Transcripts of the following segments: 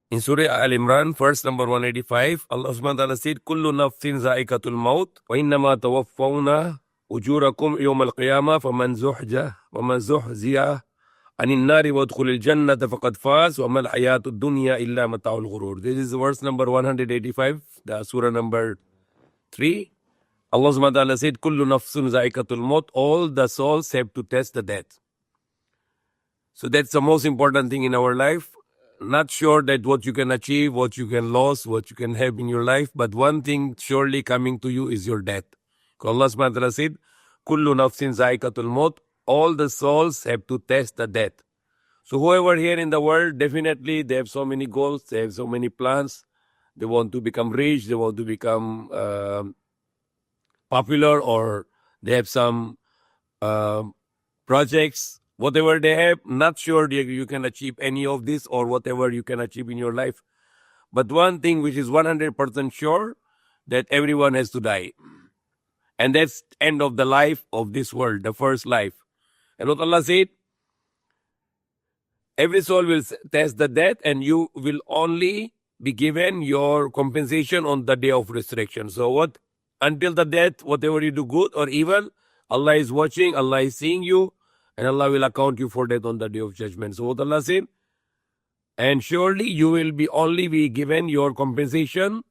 In Surah Al-Imran, verse number 185, Allah subhanahu wa ta'ala said, Kullu nafsin za'ikatul maut, wa innama tawaffawna ujurakum yawm al-qiyamah, faman zuhziya anin nari wa udkhulil jannata faqad faz, wa mal hayatud dunya illa mata'ul ghurur. This is verse number 185, the surah number 3. Allah subhanahu wa ta'ala said, Kullu nafsin za'ikatul maut, all the souls have to test the death. So that's the most important thing in our life. Not sure that what you can achieve, what you can lose, what you can have in your life, but one thing surely coming to you is your death. Allah subhanahu wa ta'ala said, Kullu nafsin zaikatul maut, all the souls have to test the death. So whoever here in the world, definitely they have so many goals, they have so many plans, they want to become rich, they want to become popular, or they have some projects. Whatever they have, not sure you can achieve any of this or whatever you can achieve in your life. But one thing which is 100% sure, that everyone has to die. And that's end of the life of this world, the first life. And what Allah said, every soul will test the death and you will only be given your compensation on the day of resurrection. So until the death, whatever you do good or evil, Allah is watching, Allah is seeing you, and Allah will account you for that on the day of judgment. So what Allah said, and surely you will only be given your compensation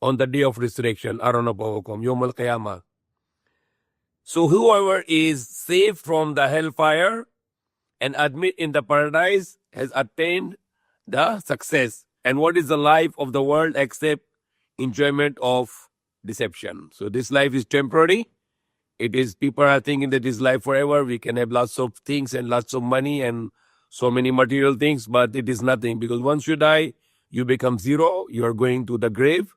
on the day of resurrection. Aranapawakum, Yawm al-Qiyamah. So whoever is saved from the hellfire and admit in the paradise has attained the success. And what is the life of the world except enjoyment of deception? So this life is temporary. It is, people are thinking that this life forever. We can have lots of things and lots of money and so many material things, but it is nothing, because once you die, you become zero. You are going to the grave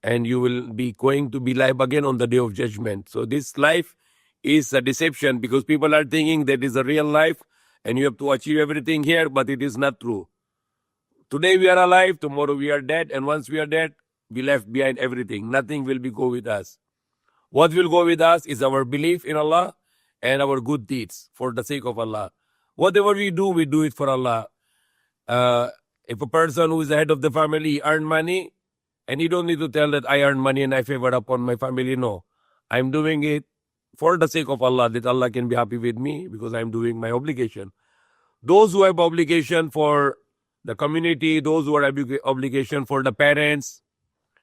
and you will be going to be live again on the day of judgment. So this life is a deception, because people are thinking that is a real life and you have to achieve everything here, but it is not true. Today we are alive, tomorrow we are dead, and once we are dead, we left behind everything. Nothing will go with us. What will go with us is our belief in Allah and our good deeds for the sake of Allah. Whatever we do it for Allah. If a person who is the head of the family earn money, and he don't need to tell that I earn money and I favor upon my family. No, I'm doing it for the sake of Allah, that Allah can be happy with me, because I'm doing my obligation. Those who have obligation for the community, those who are obligation for the parents,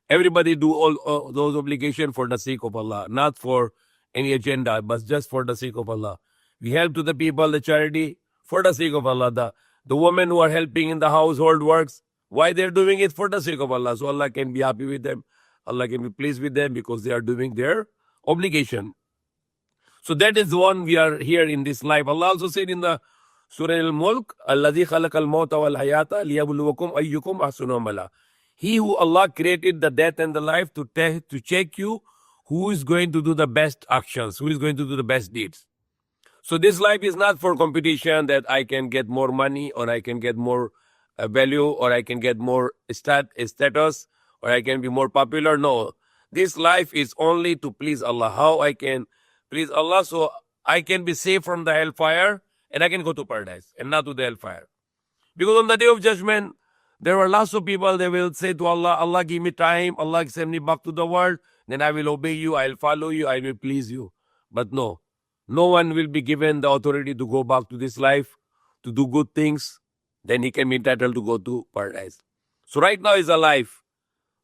everybody do all those obligations for the sake of Allah, not for any agenda, but just for the sake of Allah. We help to the people, the charity, for the sake of Allah. The women who are helping in the household works, why they're doing it? For the sake of Allah. So Allah can be happy with them. Allah can be pleased with them, because they are doing their obligation. So that is the one we are here in this life. Allah also said in the Surah Al-Mulk, Alladhi khalaqal mawta wal hayata liyabluwakum ayyukum ahsanu amala. He who Allah created the death and the life to check you, who is going to do the best actions, who is going to do the best deeds. So this life is not for competition, that I can get more money, or I can get more value, or I can get more status, or I can be more popular. No, this life is only to please Allah. How I can please Allah, so I can be safe from the hellfire and I can go to paradise and not to the hellfire. Because on the day of judgment, there are lots of people, they will say to Allah, Allah give me time, Allah send me back to the world, then I will obey you, I will follow you, I will please you. But no one will be given the authority to go back to this life, to do good things, then he can be entitled to go to paradise. So right now is a life.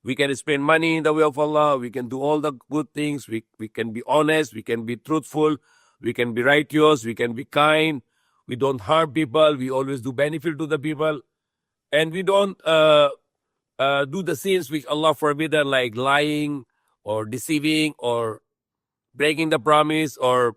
We can spend money in the way of Allah, we can do all the good things, we can be honest, we can be truthful, we can be righteous, we can be kind, we don't harm people, we always do benefit to the people. And we don't do the sins which Allah forbidden, like lying or deceiving or breaking the promise or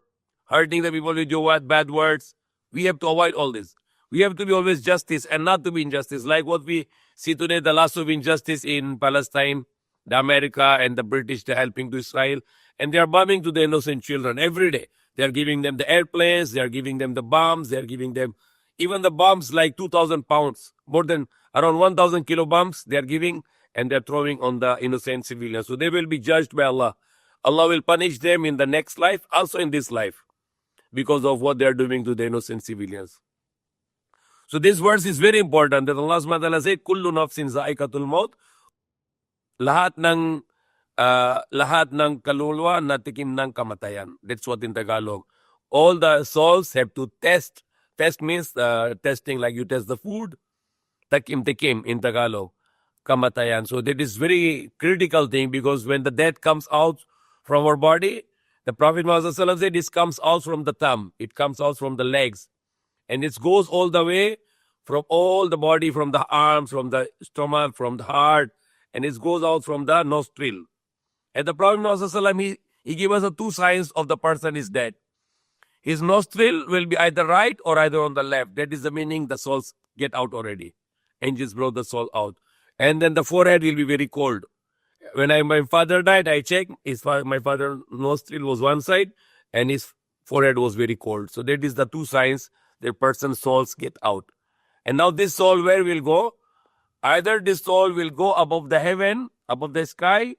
hurting the people with your bad words. We have to avoid all this. We have to be always justice and not to be injustice. Like what we see today, the loss of injustice in Palestine, the America and the British, they're helping to Israel. And they are bombing to the innocent children every day. They are giving them the airplanes, they are giving them the bombs, they are giving them even the bombs like 2,000 pounds, more than around 1,000 kilo bombs they are giving, and they are throwing on the innocent civilians. So they will be judged by Allah. Allah will punish them in the next life, also in this life, because of what they are doing to the innocent civilians. So this verse is very important that Allah subhanahu wa ta'ala said, Kullu nafsin za'ikatul maut. Lahat ng kaluluwa natikim ng kamatayan. That's what in Tagalog. All the souls have to test. Test means testing, like you test the food. Takim in Tagalog. Kamatayan. So that is very critical thing, because when the death comes out from our body, the Prophet Muhammad said this comes out from the thumb. It comes out from the legs. And it goes all the way from all the body, from the arms, from the stomach, from the heart, and it goes out from the nostril. And the Prophet Muhammad, he gave us the two signs of the person is dead. His nostril will be either right or either on the left. That is the meaning the souls get out already. Angels brought the soul out. And then the forehead will be very cold. When my father died, I checked. My father's nostril was one side and his forehead was very cold. So that is the two signs the person's souls get out. And now this soul, where will go? Either this soul will go above the heaven, above the sky,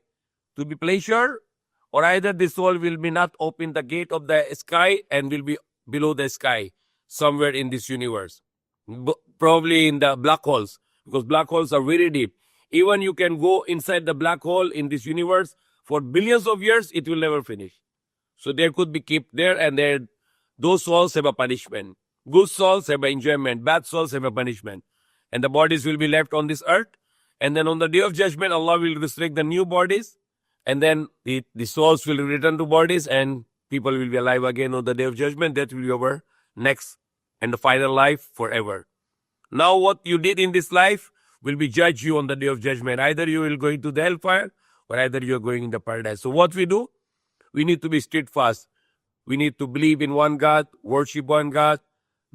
to be pleasure, or either this soul will be not open the gate of the sky and will be below the sky, somewhere in this universe. Probably in the black holes, because black holes are very deep. Even you can go inside the black hole in this universe for billions of years, it will never finish. So there could be kept there, and there, those souls have a punishment. Good souls have an enjoyment. Bad souls have a punishment. And the bodies will be left on this earth. And then on the day of judgment, Allah will resurrect the new bodies. And then the souls will return to bodies, and people will be alive again on the day of judgment. That will be our next and the final life forever. Now what you did in this life will be judged you on the day of judgment. Either you will go into the hellfire, or either you are going into paradise. So what we do? We need to be steadfast. We need to believe in one God, worship one God,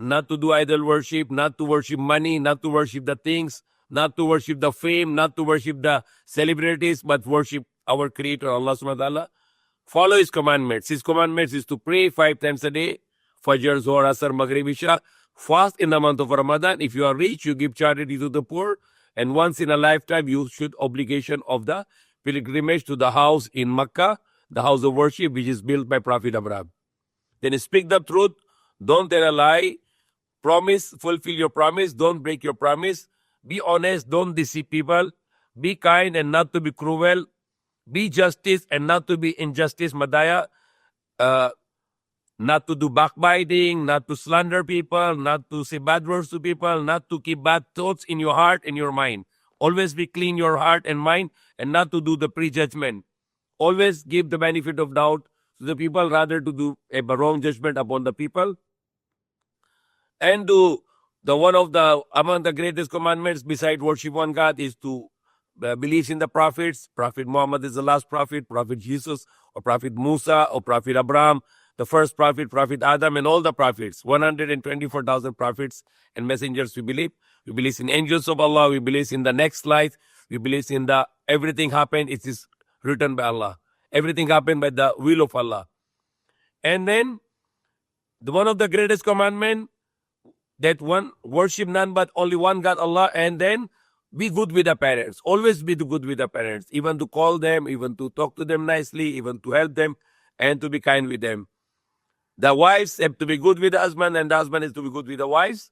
not to do idol worship, not to worship money, not to worship the things, not to worship the fame, not to worship the celebrities, but worship our Creator, Allah subhanahu wa ta'ala. Follow His commandments. His commandments is to pray 5 times a day, Fajr, Zohar, Asr, Maghrib, Isha. Fast in the month of Ramadan. If you are rich, you give charity to the poor. And once in a lifetime, you should obligation of the pilgrimage to the house in Makkah, the house of worship, which is built by Prophet Abraham. Then speak the truth. Don't tell a lie. Promise, fulfill your promise. Don't break your promise. Be honest. Don't deceive people. Be kind and not to be cruel. Be justice and not to be injustice. Madaya. Not to do backbiting, not to slander people, not to say bad words to people, not to keep bad thoughts in your heart and your mind. Always be clean your heart and mind, and not to do the prejudgment. Always give the benefit of doubt to the people, rather to do a wrong judgment upon the people. And do the one of the among the greatest commandments beside worship one God is to believe in the prophets. Prophet Muhammad is the last prophet, Prophet Jesus, or Prophet Musa, or Prophet Abraham, the first prophet, Prophet Adam, and all the prophets. 124,000 prophets and messengers we believe. We believe in angels of Allah. We believe in the next life. We believe in the everything happened. It is written by Allah. Everything happened by the will of Allah. And then one of the greatest commandment, that one, worship none but only one God, Allah. And then be good with the parents. Always be good with the parents. Even to call them, even to talk to them nicely, even to help them, and to be kind with them. The wives have to be good with the husband, and the husband has to be good with the wives.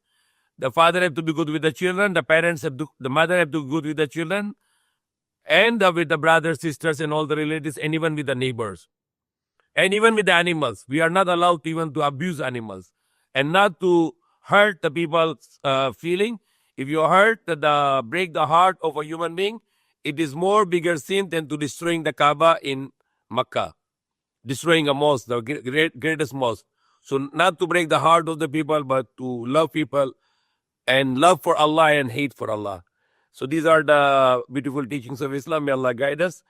The father have to be good with the children. The parents have to, the mother have to be good with the children, and with the brothers, sisters, and all the relatives, and even with the neighbors, and even with the animals. We are not allowed even to abuse animals, and not to hurt the people's feeling. If you break the heart of a human being, it is more bigger sin than to destroying the Kaaba in Makkah. Destroying a mosque, the greatest mosque. So not to break the heart of the people, but to love people, and love for Allah and hate for Allah. So these are the beautiful teachings of Islam. May Allah guide us.